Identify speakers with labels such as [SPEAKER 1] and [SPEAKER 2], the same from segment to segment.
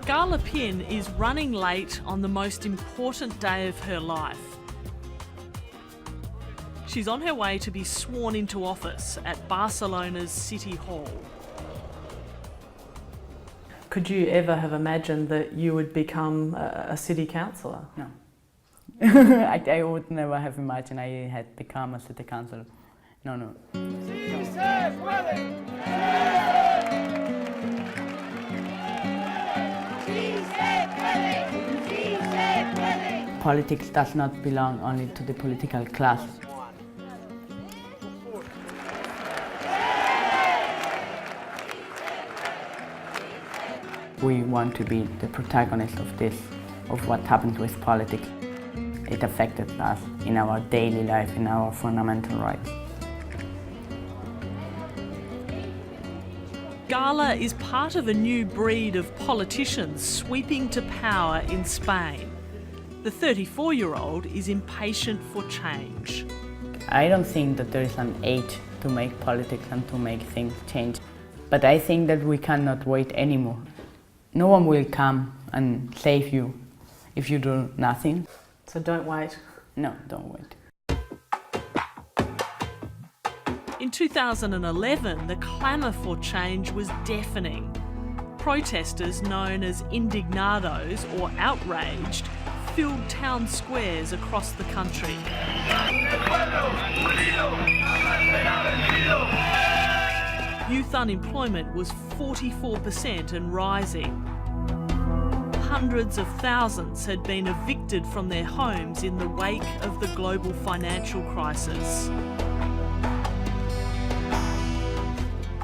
[SPEAKER 1] Gala Pin is running late on the most important day of her life. She's on her way to be sworn into office at Barcelona's City Hall. Could you ever have imagined that you would become a city councillor?
[SPEAKER 2] No. I would never have imagined I had become a city councillor. No. Sí se puede. Sí se puede. Sí se puede. Politics does not belong only to the political class. We want to be the protagonist of this, of what happens with politics. It affected us in our daily life, in our fundamental rights.
[SPEAKER 1] Gala is part of a new breed of politicians sweeping to power in Spain. The 34-year-old is impatient for change.
[SPEAKER 2] I don't think that there is an age to make politics and to make things change. But I think that we cannot wait anymore. No one will come and save you if you do nothing.
[SPEAKER 1] So don't wait.
[SPEAKER 2] No, don't wait.
[SPEAKER 1] In 2011, the clamour for change was deafening. Protesters known as indignados or outraged filled town squares across the country. Youth unemployment was 44% and rising. Hundreds of thousands had been evicted from their homes in the wake of the global financial crisis.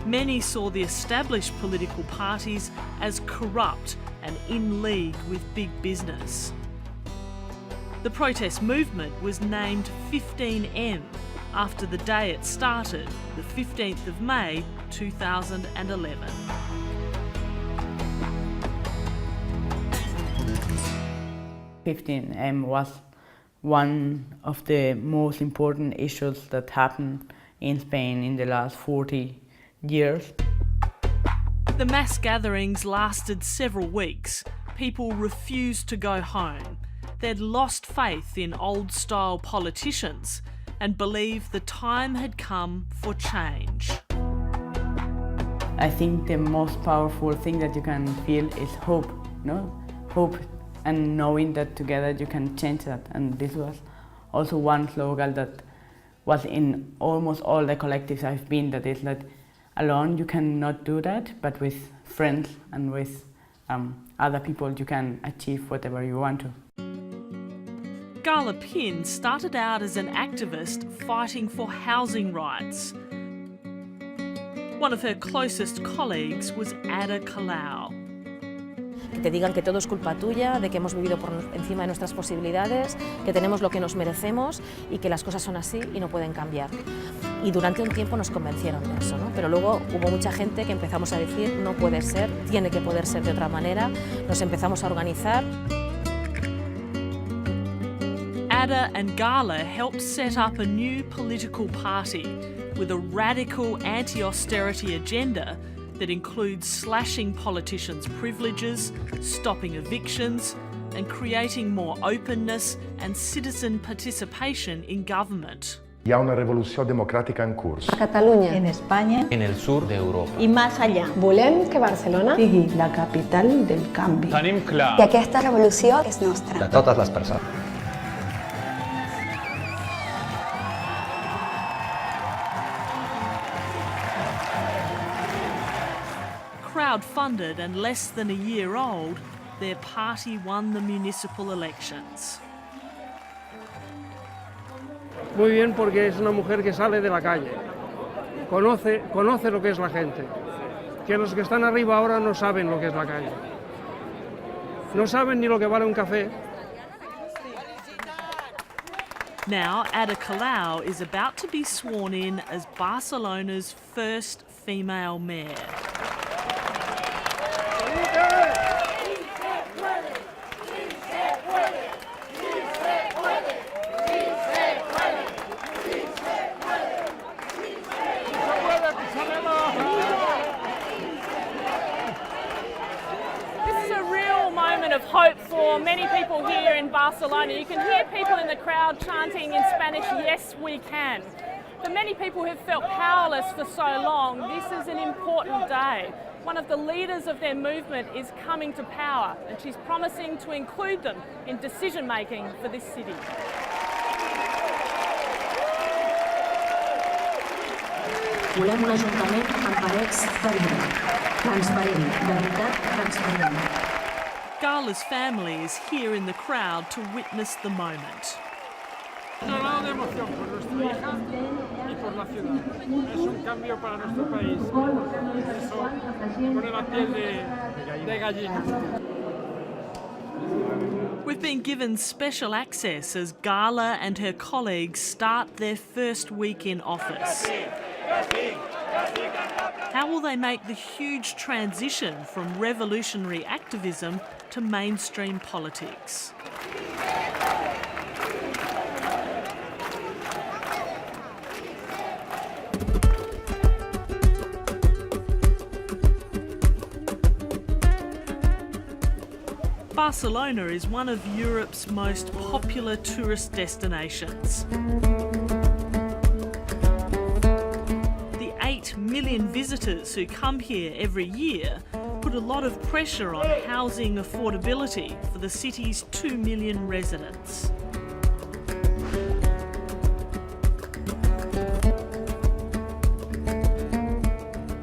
[SPEAKER 1] Many saw the established political parties as corrupt and in league with big business. The protest movement was named 15M after the day it started, the 15th of May 2011.
[SPEAKER 2] "15M was one of the most important issues that happened in Spain in the last 40 years.
[SPEAKER 1] The mass gatherings lasted several weeks. People refused to go home. They'd lost faith in old-style politicians and believed the time had come for change.
[SPEAKER 2] I think the most powerful thing that you can feel is hope, no? Hope and knowing that together you can change that. And this was also one slogan that was in almost all the collectives I've been, that is that alone you cannot do that, but with friends and with other people you can achieve whatever you want to.
[SPEAKER 1] Gala Pin started out as an activist fighting for housing rights. One of her closest colleagues was Ada Colau.
[SPEAKER 3] Que te digan que todo es culpa tuya, de que hemos vivido por encima de nuestras posibilidades, que tenemos lo que nos merecemos y que las cosas son así y no pueden cambiar. Y durante un tiempo nos convencieron de eso, ¿no? Pero luego hubo mucha gente que empezamos a decir no puede ser, tiene que poder ser de otra manera, nos empezamos a organizar.
[SPEAKER 1] Ada and Gala helped set up a new political party with a radical anti-austerity agenda that includes slashing politicians' privileges, stopping evictions, and creating more openness and citizen participation in government.
[SPEAKER 4] Hi ha una revolució democràtica en curs.
[SPEAKER 5] Catalunya, en España,
[SPEAKER 6] en el sur d'Europa.
[SPEAKER 5] I més allà. Volem que Barcelona sigui la capital del canvi.
[SPEAKER 6] Tenim clar
[SPEAKER 7] que aquesta revolució és nostra.
[SPEAKER 6] de totes les persones.
[SPEAKER 1] Crowd-funded and less than a year old, their party won the municipal elections.
[SPEAKER 8] Muy bien, porque es una mujer que sale de la calle, conoce lo que es la gente, que los que están arriba ahora no saben lo que es la calle, no saben ni lo que vale un café.
[SPEAKER 1] Now, Ada Colau is about to be sworn in as Barcelona's first female mayor. This is a real
[SPEAKER 9] moment of hope for many people here in Barcelona. You can hear people in the crowd chanting in Spanish, "Yes, we can." For many people who've felt powerless for so long, this is an important day. One of the leaders of their movement is coming to power, and she's promising to include them in decision-making for this city.
[SPEAKER 10] Volem un ajuntament amb parets de vidre, transparent, de veritat transparent.
[SPEAKER 1] Gala's family is here in the crowd to witness the moment.
[SPEAKER 8] Llorado de emoción por nuestra hija y por la ciudad. Es un cambio para nuestro país. Eso pone la piel de gallina.
[SPEAKER 1] We've been given special access as Gala and her colleagues start their first week in office. How will they make the huge transition from revolutionary activism to mainstream politics? Barcelona is one of Europe's most popular tourist destinations. The 8 million visitors who come here every year put a lot of pressure on housing affordability for the city's 2 million residents.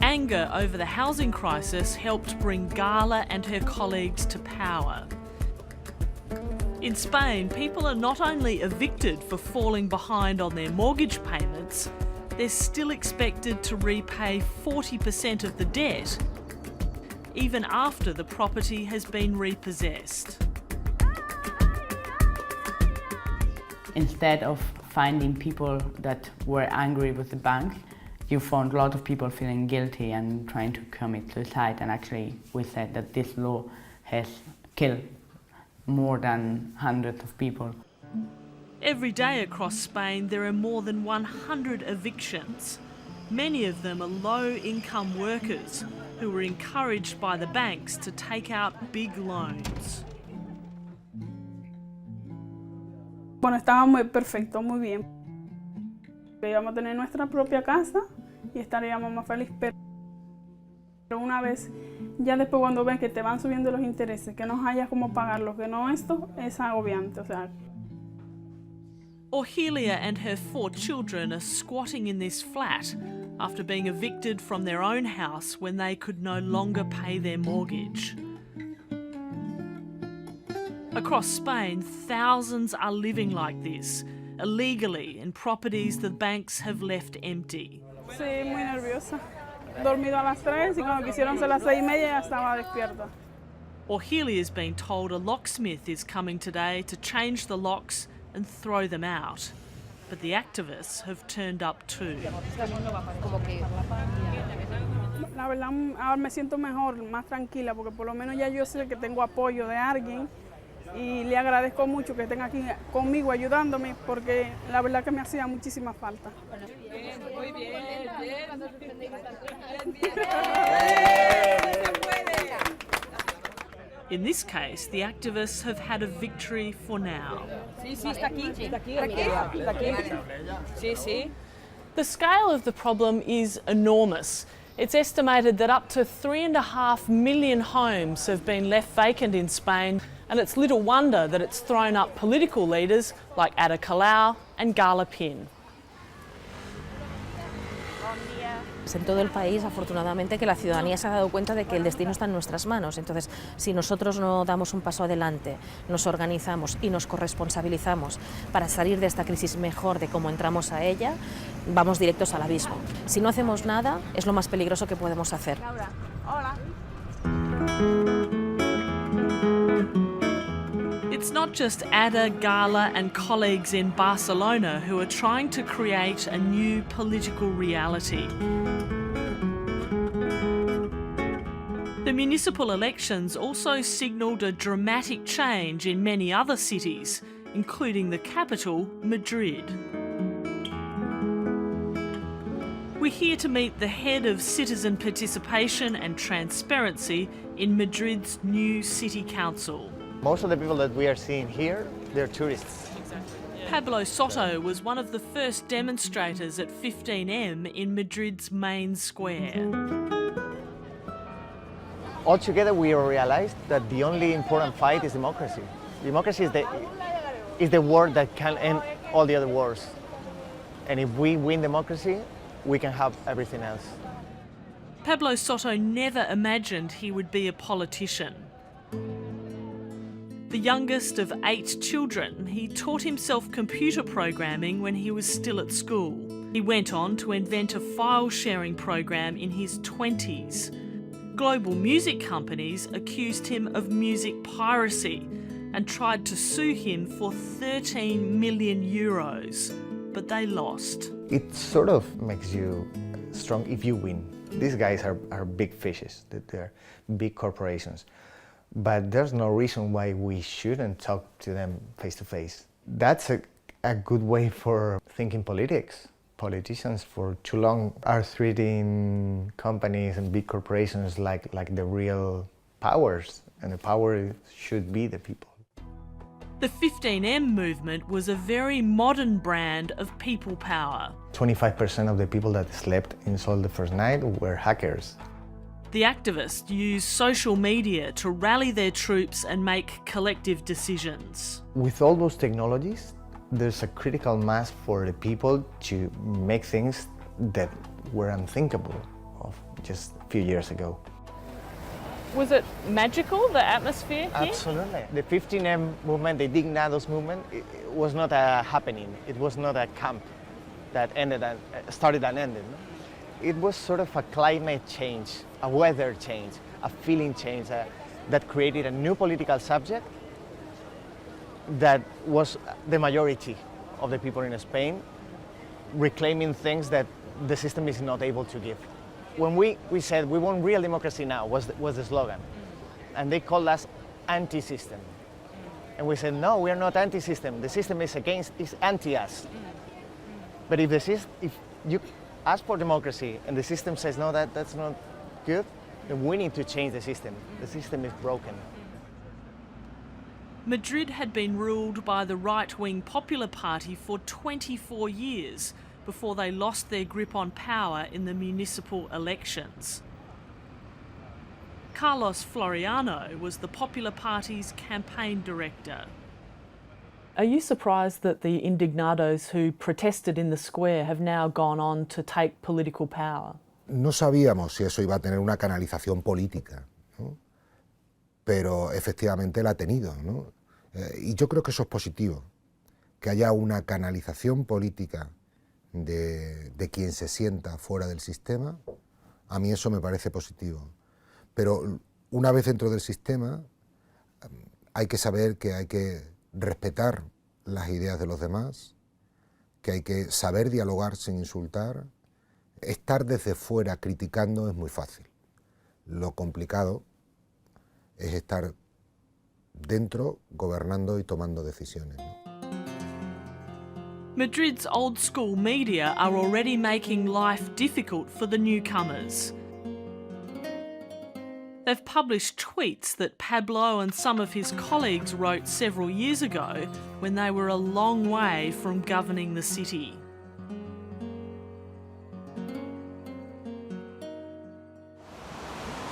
[SPEAKER 1] Anger over the housing crisis helped bring Gala and her colleagues to power. In Spain, people are not only evicted for falling behind on their mortgage payments, they're still expected to repay 40% of the debt, even after the property has been repossessed.
[SPEAKER 2] Instead of finding people that were angry with the bank, you found a lot of people feeling guilty and trying to commit suicide, and actually we said that this law has killed more than hundreds of people.
[SPEAKER 1] Every day across Spain there are more than 100 evictions. Many of them are low-income workers who were encouraged by the banks to take out big loans.
[SPEAKER 11] Bueno, estaba muy perfecto, muy bien. Íbamos a tener nuestra propia casa y estaríamos más felices. Pero una vez, ya después cuando ven que te van subiendo los intereses, que no hayas cómo pagarlo, que no esto, es agobiante. O sea.
[SPEAKER 1] Orgelia and her 4 children are squatting in this flat after being evicted from their own house when they could no longer pay their mortgage. Across Spain, thousands are living like this, illegally in properties the banks have left empty.
[SPEAKER 11] Sí, muy nerviosa. Dormido a las 3 y cuando quisieron ser las 6:30 ya estaba despierta.
[SPEAKER 1] Orgelia's been told a locksmith is coming today to change the locks and throw them out. But the activists have turned up too.
[SPEAKER 11] La verdad, ahora me siento mejor, más tranquila, porque por lo menos ya yo sé que tengo apoyo de alguien y le agradezco mucho que estén aquí conmigo ayudándome, porque la verdad que me hacía muchísima falta.
[SPEAKER 9] Muy bien,
[SPEAKER 1] In this case, the activists have had a victory for now.
[SPEAKER 9] The scale of the problem is enormous. It's estimated that up to 3.5 million homes have been left vacant in Spain, and it's little wonder that it's thrown up political leaders like Ada Colau and Gala Pin.
[SPEAKER 3] En todo el país, afortunadamente, que la ciudadanía se ha dado cuenta de que el destino está en nuestras manos. Entonces, si nosotros no damos un paso adelante, nos organizamos y nos corresponsabilizamos para salir de esta crisis mejor de cómo entramos a ella, vamos directos al abismo. Si no hacemos nada, es lo más peligroso que podemos hacer.
[SPEAKER 11] Laura, hola.
[SPEAKER 1] It's not just Ada, Gala and colleagues in Barcelona who are trying to create a new political reality. The municipal elections also signalled a dramatic change in many other cities, including the capital, Madrid. We're here to meet the head of citizen participation and transparency in Madrid's new city council.
[SPEAKER 12] Most of the people that we are seeing here, they're tourists.
[SPEAKER 1] Pablo Soto was one of the first demonstrators at 15M in Madrid's main square.
[SPEAKER 12] Altogether, we realized that the only important fight is democracy. Democracy is the word that can end all the other wars. And if we win democracy, we can have everything else.
[SPEAKER 1] Pablo Soto never imagined he would be a politician. The youngest of 8 children, he taught himself computer programming when he was still at school. He went on to invent a file-sharing program in his 20s. Global music companies accused him of music piracy and tried to sue him for 13 million euros, but they lost.
[SPEAKER 12] It sort of makes you strong if you win. These guys are big fishes, they're big corporations. But there's no reason why we shouldn't talk to them face to face. That's a good way for thinking politics. Politicians for too long are treating companies and big corporations like the real powers, and the power should be the people.
[SPEAKER 1] The 15M movement was a very modern brand of people power.
[SPEAKER 12] 25% of the people that slept in Seoul the first night were hackers.
[SPEAKER 1] The activists used social media to rally their troops and make collective decisions.
[SPEAKER 12] With all those technologies, there's a critical mass for the people to make things that were unthinkable of just a few years ago.
[SPEAKER 9] Was it magical, the atmosphere here?
[SPEAKER 12] Absolutely. The 15M movement, the Dignados movement, it was not a happening. It was not a camp that started and ended. No? It was sort of a climate change, a weather change, a feeling change that created a new political subject that was the majority of the people in Spain reclaiming things that the system is not able to give. When we said we want real democracy now was the slogan, and they called us anti-system, and we said no, we are not anti-system. The system is anti-us. But if you ask for democracy and the system says no, that's not good, then we need to change the system. The system is broken.
[SPEAKER 1] Madrid had been ruled by the right-wing Popular Party for 24 years before they lost their grip on power in the municipal elections. Carlos Floriano was the Popular Party's campaign director.
[SPEAKER 13] Are you surprised that the indignados who protested in the square have now gone on to take political power?
[SPEAKER 14] No sabíamos si eso iba a tener una canalización política, ¿no? Pero efectivamente la ha tenido, ¿no? Y yo creo que eso es positivo, que haya una canalización política de quien se sienta fuera del sistema. A mí eso me parece positivo. Pero una vez dentro del sistema hay que saber que hay que respetar las ideas de los demás, que hay que saber dialogar sin insultar. Estar desde fuera criticando es muy fácil. Lo complicado es estar dentro, gobernando y tomando decisiones, ¿no?
[SPEAKER 1] Madrid's old school media are already making life difficult for the newcomers. They've published tweets that Pablo and some of his colleagues wrote several years ago when they were a long way from governing the city.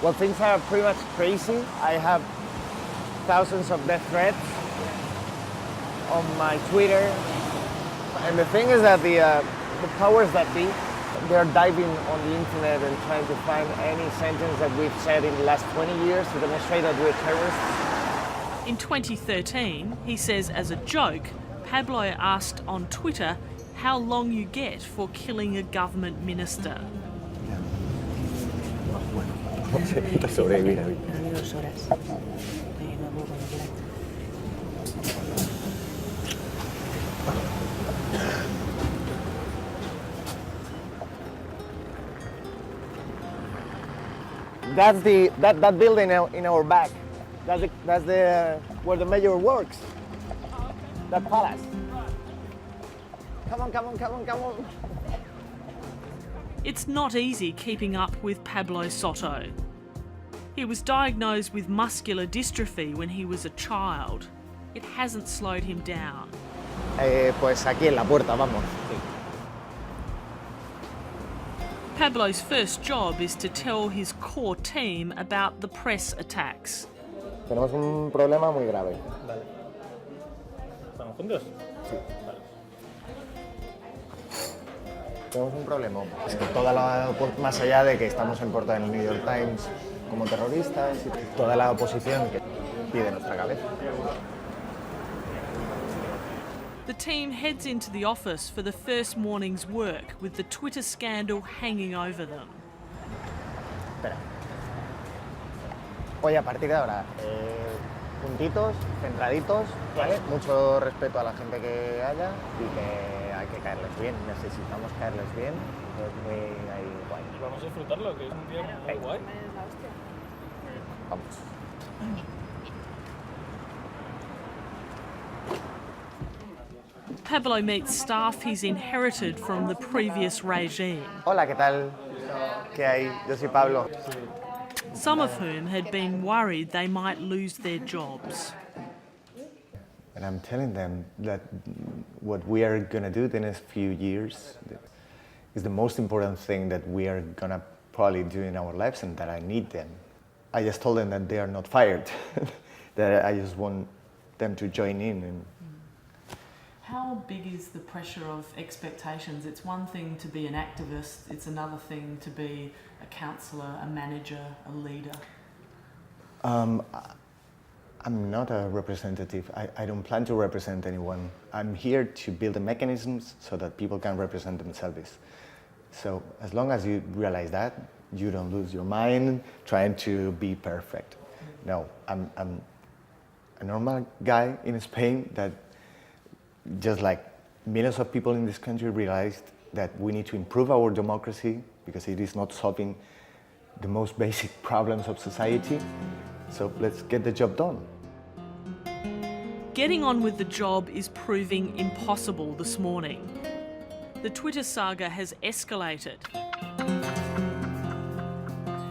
[SPEAKER 12] Well, things are pretty much crazy. I have thousands of death threats on my Twitter. And the thing is that the powers that be, they're diving on the internet and trying to find any sentence that we've said in the last 20 years to demonstrate that we're terrorists.
[SPEAKER 1] In 2013, he says as a joke, Pablo asked on Twitter how long you get for killing a government minister.
[SPEAKER 12] That's that building in our back. That's where the mayor works. That palace. Come on.
[SPEAKER 1] It's not easy keeping up with Pablo Soto. He was diagnosed with muscular dystrophy when he was a child. It hasn't slowed him down.
[SPEAKER 12] Pues aquí en la puerta, vamos. Sí.
[SPEAKER 1] Pablo's first job is to tell his core team about the press attacks.
[SPEAKER 12] Tenemos un problema muy grave.
[SPEAKER 6] Vale. ¿Estamos juntos?
[SPEAKER 12] Sí. Vale. Tenemos un problema. Es que más allá de que estamos en portada en el New York Times como terroristas, y toda la oposición que pide nuestra cabeza.
[SPEAKER 1] The team heads into the office for the first morning's work with the Twitter scandal hanging over them.
[SPEAKER 12] Espera. Hoy a partir de ahora, puntitos, centraditos, ¿vale? Mucho respeto a la gente que haya y que hay que caerles bien. Necesitamos caerles bien. Es muy ahí, guay.
[SPEAKER 6] Vamos a disfrutarlo, que es un día muy guay.
[SPEAKER 12] Vamos.
[SPEAKER 1] Pablo meets staff he's inherited from the previous regime.
[SPEAKER 12] Hola, ¿qué tal? ¿Qué hay? Yo soy Pablo.
[SPEAKER 1] Some of whom had been worried they might lose their jobs.
[SPEAKER 12] And I'm telling them that what we are going to do the next few years is the most important thing that we are going to probably do in our lives, and that I need them. I just told them that they are not fired, that I just want them to join in. And
[SPEAKER 13] how big is the pressure of expectations? It's one thing to be an activist, it's another thing to be a counsellor, a manager, a leader.
[SPEAKER 12] I'm not a representative. I don't plan to represent anyone. I'm here to build the mechanisms so that people can represent themselves. So as long as you realize that, you don't lose your mind trying to be perfect. No, I'm a normal guy in Spain that, just like millions of people in this country, realized that we need to improve our democracy because it is not solving the most basic problems of society. So let's get the job done.
[SPEAKER 1] Getting on with the job is proving impossible this morning. The Twitter saga has escalated.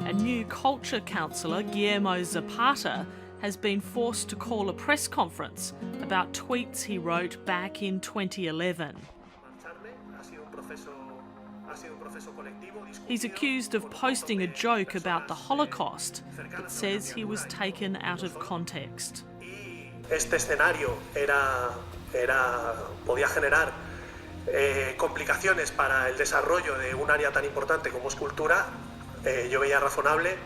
[SPEAKER 1] A new culture counsellor, Guillermo Zapata, has been forced to call a press conference about tweets he wrote back in 2011. He's accused of posting a joke about the Holocaust that says he was taken out of context.
[SPEAKER 15] Este escenario podía generar complicaciones para el desarrollo de un área tan importante como es cultura. Yo veía razonable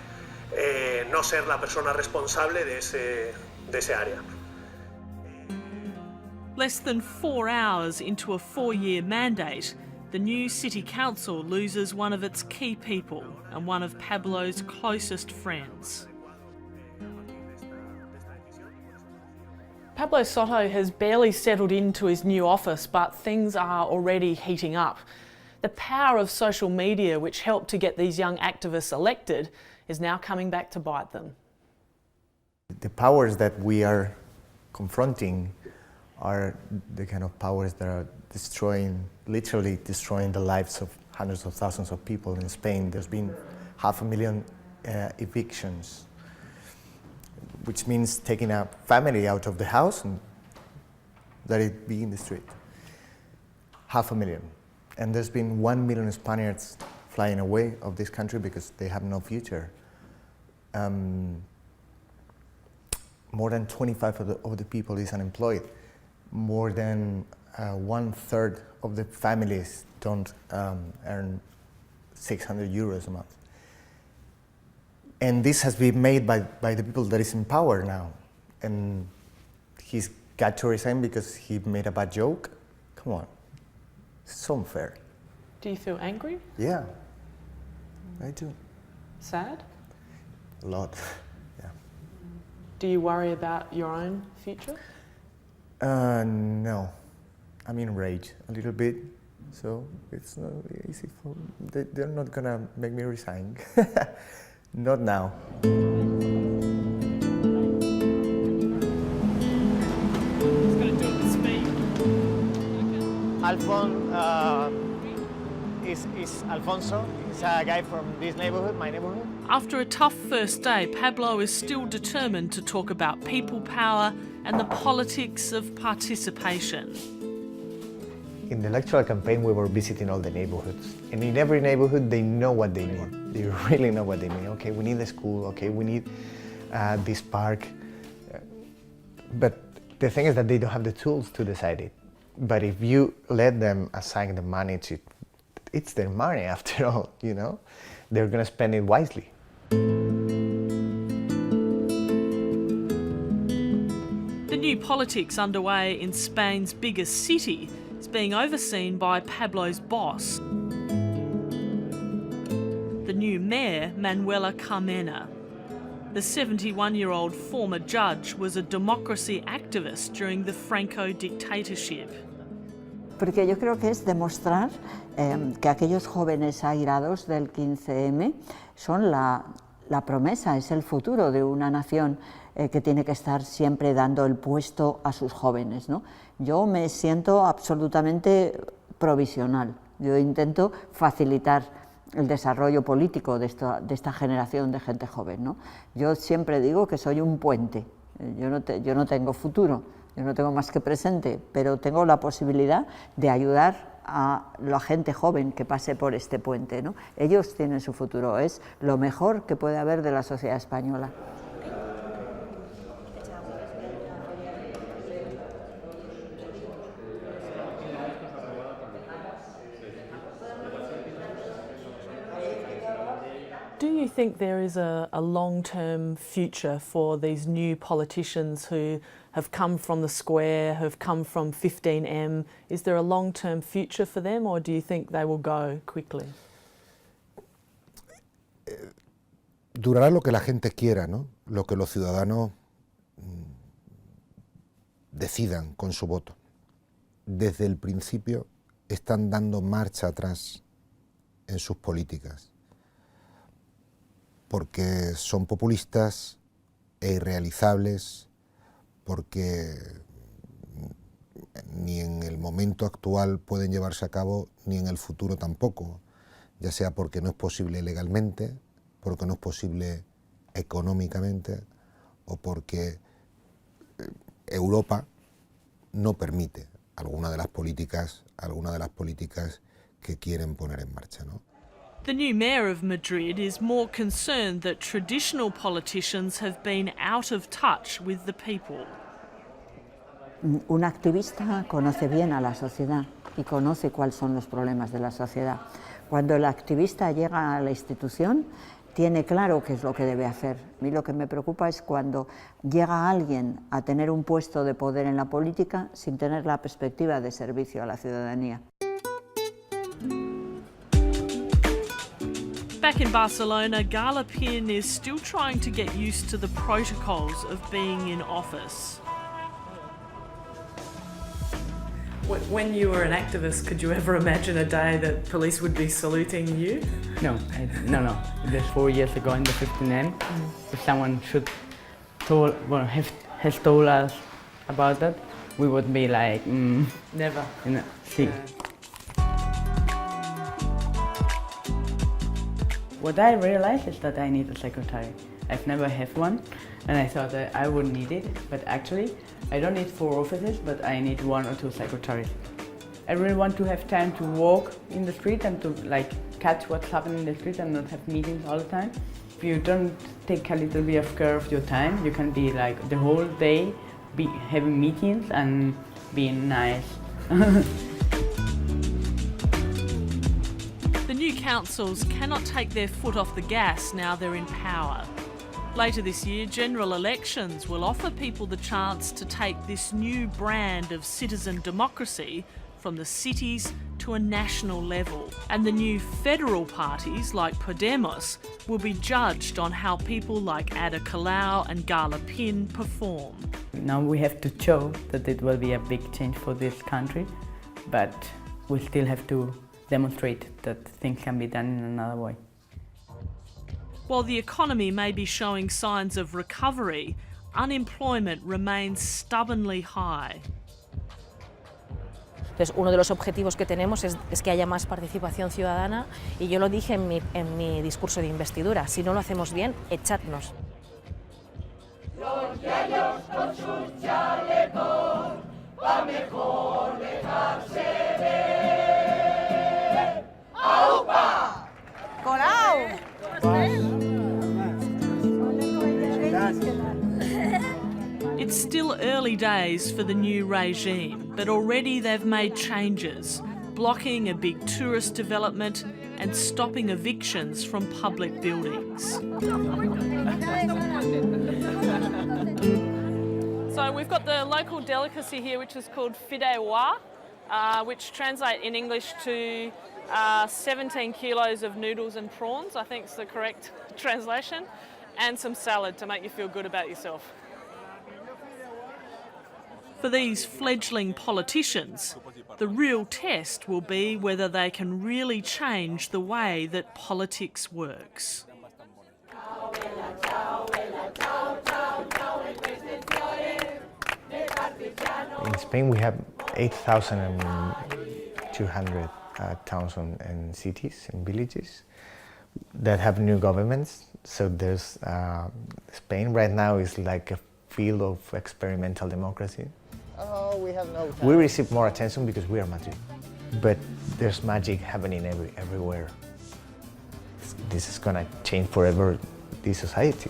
[SPEAKER 15] no ser la persona responsable de ese área.
[SPEAKER 1] Less than 4 hours into a 4-year mandate, the new city council loses one of its key people and one of Pablo's closest friends.
[SPEAKER 13] Pablo Soto has barely settled into his new office, but things are already heating up. The power of social media, which helped to get these young activists elected, is now coming back to bite them.
[SPEAKER 12] The powers that we are confronting are the kind of powers that are literally destroying the lives of hundreds of thousands of people in Spain. There's been 500,000 evictions, which means taking a family out of the house and let it be in the street. 500,000. And there's been 1 million Spaniards flying away of this country because they have no future. More than 25% of the people is unemployed. More than 1/3 of the families don't earn 600 euros a month. And this has been made by the people that is in power now. And he's got to resign because he made a bad joke? Come on, it's so unfair.
[SPEAKER 13] Do you feel angry?
[SPEAKER 12] Yeah, I do.
[SPEAKER 13] Sad?
[SPEAKER 12] A lot, yeah.
[SPEAKER 13] Do you worry about your own future?
[SPEAKER 12] No, I'm enraged a little bit, so it's not easy for they're not gonna make me resign. Not now. Alphonse is Alfonso. He's a guy from this neighborhood, my neighborhood.
[SPEAKER 1] After a tough first day, Pablo is still determined to talk about people power and the politics of participation.
[SPEAKER 12] In the electoral campaign, we were visiting all the neighborhoods. And in every neighborhood, they know what they need. They really know what they need. Okay, we need a school. Okay, we need this park. But the thing is that they don't have the tools to decide it. But if you let them assign the money to, it's their money after all, you know? They're gonna spend it wisely.
[SPEAKER 1] The new politics underway in Spain's biggest city is being overseen by Pablo's boss, the new mayor, Manuela Carmena. The 71-year-old former judge was a democracy activist during the Franco dictatorship.
[SPEAKER 16] Porque yo creo que es demostrar que aquellos jóvenes airados del 15M son la promesa, es el futuro de una nación que tiene que estar siempre dando el puesto a sus jóvenes, ¿no? Yo me siento absolutamente provisional, yo intento facilitar el desarrollo político de esta generación de gente joven, ¿no? Yo siempre digo que soy un puente, yo no tengo futuro, yo no tengo más que presente, pero tengo la posibilidad de ayudar a la gente joven que pase por este puente, ¿no? Ellos tienen su futuro, es lo mejor que puede haber de la sociedad española.
[SPEAKER 13] Do you think there is a long-term future for these new politicians who have come from the square, who have come from 15M? Is there a long-term future for them, or do you think they will go quickly?
[SPEAKER 14] Durará lo que la gente quiera, ¿no? Lo que los ciudadanos decidan con su voto. Desde el principio están dando marcha atrás en sus políticas, porque son populistas e irrealizables, porque ni en el momento actual pueden llevarse a cabo, ni en el futuro tampoco, ya sea porque no es posible legalmente, porque no es posible económicamente, o porque Europa no permite alguna de las políticas que quieren poner en marcha, ¿no?
[SPEAKER 1] The new mayor of Madrid is more concerned that traditional politicians have been out of touch with the people.
[SPEAKER 16] Un activista conoce bien a la sociedad y conoce cuáles son los problemas de la sociedad. Cuando el activista llega a la institución, tiene claro qué es lo que debe hacer. A mí lo que me preocupa es cuando llega alguien a tener un puesto de poder en la política sin tener la perspectiva de servicio a la ciudadanía.
[SPEAKER 1] Back in Barcelona, Gala Pin is still trying to get used to the protocols of being in office.
[SPEAKER 13] When you were an activist, could you ever imagine a day that police would be saluting you?
[SPEAKER 2] No. This 4 years ago in the 15M, if someone has told us about that, we would be like,
[SPEAKER 13] never.
[SPEAKER 2] Sí. Yeah. What I realized is that I need a secretary. I've never had one, and I thought that I would need it, but actually I don't need 4 offices, but I need 1 or 2 secretaries. I really want to have time to walk in the street and to catch what's happening in the street and not have meetings all the time. If you don't take a little bit of care of your time, you can be the whole day having meetings and being nice.
[SPEAKER 1] The new councils cannot take their foot off the gas now they're in power. Later this year, general elections will offer people the chance to take this new brand of citizen democracy from the cities to a national level. And the new federal parties like Podemos will be judged on how people like Ada Colau and Gala Pin perform.
[SPEAKER 2] Now we have to show that it will be a big change for this country, but we still have to demonstrate that things can be done in another way.
[SPEAKER 1] While the economy may be showing signs of recovery, unemployment remains stubbornly high.
[SPEAKER 3] Entonces, uno de los objetivos que tenemos es que haya más participación ciudadana, y yo lo dije en mi discurso de investidura: si no lo hacemos bien, echadnos.
[SPEAKER 17] Los yayos con sus chalecos, va mejor dejarse ver. ¡Aupa!
[SPEAKER 18] ¡Colau!
[SPEAKER 1] It's still early days for the new regime, but already they've made changes, blocking a big tourist development and stopping evictions from public buildings.
[SPEAKER 9] So we've got the local delicacy here, which is called fideuà, which translate in English to 17 kilos of noodles and prawns, I think is the correct translation, and some salad to make you feel good about yourself.
[SPEAKER 1] For these fledgling politicians, the real test will be whether they can really change the way that politics works.
[SPEAKER 12] In Spain, we have 8,200 towns and cities and villages that have new governments. So there's Spain right now is like a field of experimental democracy. Oh, we have no time. We receive more attention because we are Madrid, but there's magic happening everywhere. This is gonna change forever this society.